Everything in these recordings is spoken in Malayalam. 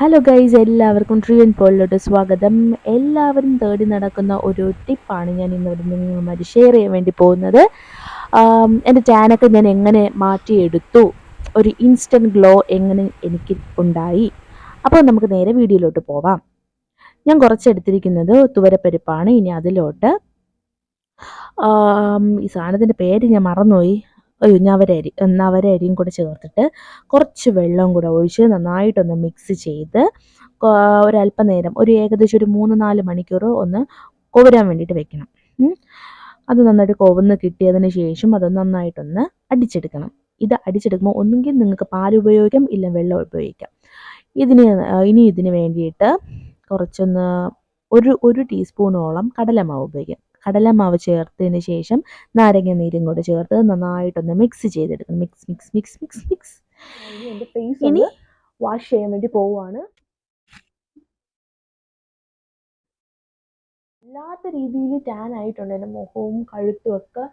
ഹലോ ഗൈസ്, എല്ലാവർക്കും ട്രീൻ പോളിലോട്ട് സ്വാഗതം. എല്ലാവരും തേടി നടക്കുന്ന ഒരു ടിപ്പാണ് ഞാൻ ഇന്നിവിടെ നിങ്ങളുമായിട്ട് ഷെയർ ചെയ്യാൻ വേണ്ടി പോകുന്നത്. എൻ്റെ ടാനൊക്കെ ഞാൻ എങ്ങനെ മാറ്റിയെടുത്തു, ഒരു ഇൻസ്റ്റൻറ്റ് ഗ്ലോ എങ്ങനെ എനിക്ക് ഉണ്ടായി. അപ്പോൾ നമുക്ക് നേരെ വീഡിയോയിലോട്ട് പോവാം. ഞാൻ കുറച്ചെടുത്തിരിക്കുന്നത് തുവരപ്പരിപ്പാണ്. ഇനി അതിലോട്ട് ഈ സാധനത്തിൻ്റെ പേര് ഞാൻ മറന്നുപോയി. നവരരിയും കൂടെ ചേർത്തിട്ട് കുറച്ച് വെള്ളം കൂടെ ഒഴിച്ച് നന്നായിട്ടൊന്ന് മിക്സ് ചെയ്ത് ഒരല്പനേരം ഏകദേശം ഒരു 3-4 മണിക്കൂർ ഒന്ന് കുവരാൻ വേണ്ടിയിട്ട് വെക്കണം. അത് നന്നായിട്ട് കുവന്ന് കിട്ടിയതിന് ശേഷം അത് നന്നായിട്ടൊന്ന് അടിച്ചെടുക്കണം. ഇത് അടിച്ചെടുക്കുമ്പോൾ ഒന്നുകിൽ നിങ്ങൾക്ക് പാൽ ഉപയോഗിക്കാം, ഇല്ല വെള്ളം ഉപയോഗിക്കാം. ഇതിന് വേണ്ടിയിട്ട് കുറച്ചൊന്ന് ഒരു ടീസ്പൂണോളം കടലമാവ് ഉപയോഗിക്കാം. കടലമാവ് ചേർത്തതിന് ശേഷം നാരങ്ങ നീരും കൂടെ ചേർത്ത് നന്നായിട്ടൊന്ന് മിക്സ് ചെയ്തെടുക്കണം. മിക്സ്. എൻ്റെ ഫേസ് ഇനി വാഷ് ചെയ്യാൻ വേണ്ടി പോവുകയാണ്. വല്ലാത്ത രീതിയിൽ ടാൻ ആയിട്ടുണ്ട്. എൻ്റെ മുഖവും കഴുത്തും ഒക്കെ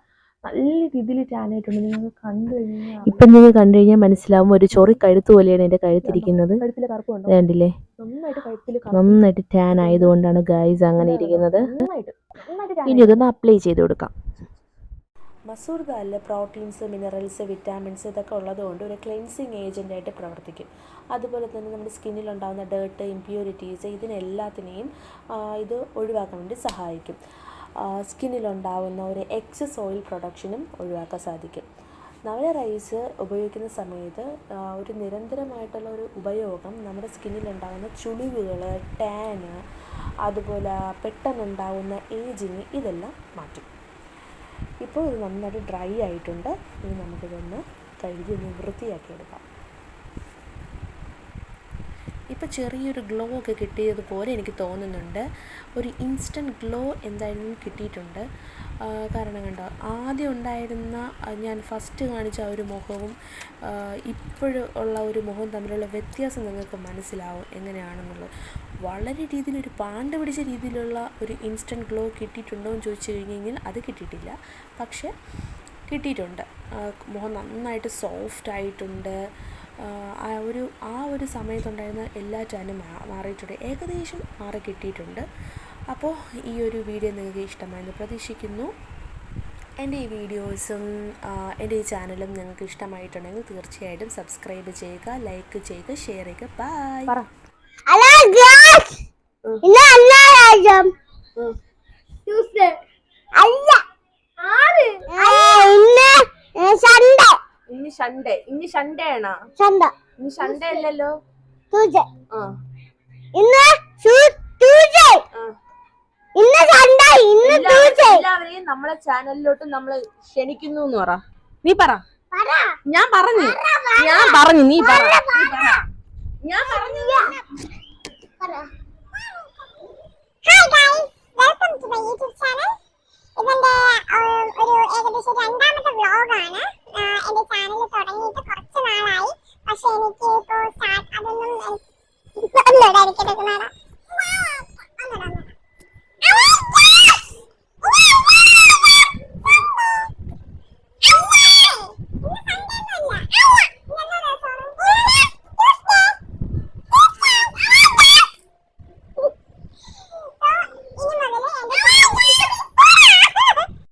നല്ല രീതിയിൽ ടാൻ ആയിട്ടുണ്ട്. നിങ്ങൾക്ക് കണ്ടു കഴിഞ്ഞാൽ മനസ്സിലാവും. ഒരു ചൊറി കഴുത്ത് പോലെയാണ് എൻ്റെ കഴുത്തിരിക്കുന്നത്. കഴുത്തിലെ കറുപ്പ് കണ്ടില്ലേ? നന്നായിട്ട് ടാൻ ആയതുകൊണ്ടാണ് ഗൈസ് അങ്ങനെ ഇരിക്കുന്നത്. ഇനി ഇതൊന്ന് അപ്ലൈ ചെയ്ത് കൊടുക്കാം. മസൂർ ദാലിൽ പ്രോട്ടീൻസ്, മിനറൽസ്, വിറ്റാമിൻസ് ഇതൊക്കെ ഉള്ളതുകൊണ്ട് ഒരു ക്ലെൻസിങ് ഏജൻ്റായിട്ട് പ്രവർത്തിക്കും. അതുപോലെ തന്നെ നമ്മുടെ സ്കിന്നിലുണ്ടാകുന്ന ഡേർട്ട്, ഇമ്പ്യൂരിറ്റീസ് ഇതിനെല്ലാത്തിനെയും ഇത് ഒഴിവാക്കാൻ വേണ്ടി സഹായിക്കും. സ്കിന്നിലുണ്ടാകുന്ന ഒരു എക്സസ് ഓയിൽ പ്രൊഡക്ഷനും ഒഴിവാക്കാൻ സാധിക്കും. നവര റൈസ് ഉപയോഗിക്കുന്ന സമയത്ത് ഒരു നിരന്തരമായിട്ടുള്ള ഒരു ഉപയോഗം നമ്മുടെ സ്കിന്നിലുണ്ടാകുന്ന ചുളിവുകൾ, ടാന്, അതുപോലെ പെട്ടെന്നുണ്ടാകുന്ന ഏജിങ് ഇതെല്ലാം മാറ്റും. ഇപ്പോൾ ഇത് നന്നായിട്ട് ഡ്രൈ ആയിട്ടുണ്ട്. ഇനി നമുക്കിതൊന്ന് കഴുകി ഒന്ന് വൃത്തിയാക്കി എടുക്കാം. ഇപ്പോൾ ചെറിയൊരു ഗ്ലോ ഒക്കെ കിട്ടിയതുപോലെ എനിക്ക് തോന്നുന്നുണ്ട്. ഒരു ഇൻസ്റ്റൻറ്റ് ഗ്ലോ എന്തായാലും കിട്ടിയിട്ടുണ്ട്. കാരണം കണ്ടോ, ആദ്യം ഉണ്ടായിരുന്ന ഞാൻ ഫസ്റ്റ് കാണിച്ച ആ ഒരു മുഖവും ഇപ്പോഴും ഉള്ള ഒരു മുഖവും തമ്മിലുള്ള വ്യത്യാസം നിങ്ങൾക്ക് മനസ്സിലാവും എങ്ങനെയാണെന്നുള്ളത്. വളരെ രീതിയിലൊരു പാണ്ട് പിടിച്ച രീതിയിലുള്ള ഒരു ഇൻസ്റ്റൻറ്റ് ഗ്ലോ കിട്ടിയിട്ടുണ്ടോ എന്ന് ചോദിച്ചു കഴിഞ്ഞാൽ അത് കിട്ടിയിട്ടില്ല. പക്ഷേ കിട്ടിയിട്ടുണ്ട്. മുഖം നന്നായിട്ട് സോഫ്റ്റ് ആയിട്ടുണ്ട്. ആ ഒരു സമയത്തുണ്ടായിരുന്ന എല്ലാ ടാനും മാറിയിട്ടുണ്ട്, ഏകദേശം മാറി കിട്ടിയിട്ടുണ്ട്. അപ്പോൾ ഈ ഒരു വീഡിയോ നിങ്ങൾക്ക് ഇഷ്ടമായെന്ന് പ്രതീക്ഷിക്കുന്നു. എൻ്റെ ഈ വീഡിയോസും എൻ്റെ ഈ ചാനലും നിങ്ങൾക്ക് ഇഷ്ടമായിട്ടുണ്ടെങ്കിൽ തീർച്ചയായിട്ടും സബ്സ്ക്രൈബ് ചെയ്യുക, ലൈക്ക് ചെയ്യുക, ഷെയർ ചെയ്യുക. ബൈ. ഇനി സൺഡേ ആണോ? ഇനി സൺഡേ അല്ലല്ലോ. എല്ലാവരെയും നമ്മളെ ചാനലിലോട്ട് നമ്മൾ ക്ഷണിക്കുന്നു എന്ന് പറ. നീ പറ. ഞാൻ പറഞ്ഞു നീ പറ. ഞാൻ പറഞ്ഞു. Hi guys, welcome to my YouTube channel. ഇതെന്റെ ഒരു ഏകദേശം രണ്ടാമത്തെ വ്ലോഗാണ്. എന്റെ